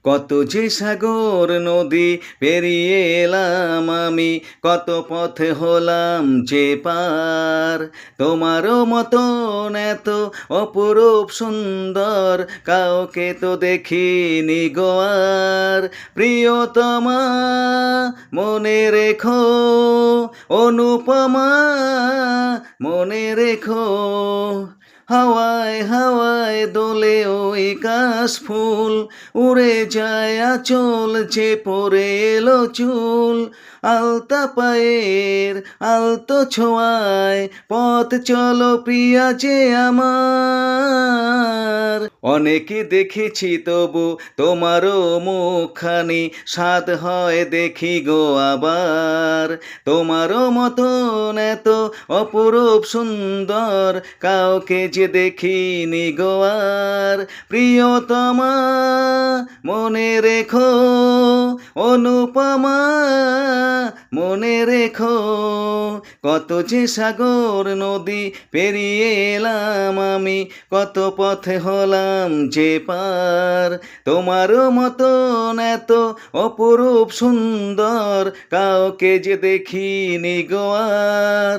কত যে সাগর নদী পেরিয়ে এলাম আমি, কত পথে হলাম যে পার। তোমারও মতন এত অপরূপ সুন্দর কাউকে তো দেখিনি গো আর। প্রিয়তমা মনে রেখো, অনুপমা মনে রেখো, হাওয়ায় হাওয়ায় দোলে ওই কাশফুল, উড়ে যায় আঁচল যে পরে এলো চুল। আলতা পায়ের আলতো ছোঁয়ায় পথ চলো প্রিয়া যে আমার। অনেকে দেখেছি তবু তোমারও মুখখানি, স্বাদ হয় দেখি গো আবার। তোমারও মতন এত অপরূপ সুন্দর কাউকে যে দেখিনি গো আর। প্রিয়তমা মনে রেখো, অনুপমা মনে রেখো, কত যে সাগর নদী পেরিয়ে এলাম আমি, কত পথে হলাম যে পার। তোমারও মতন এত অপরূপ সুন্দর কাউকে যে দেখিনি গো আর।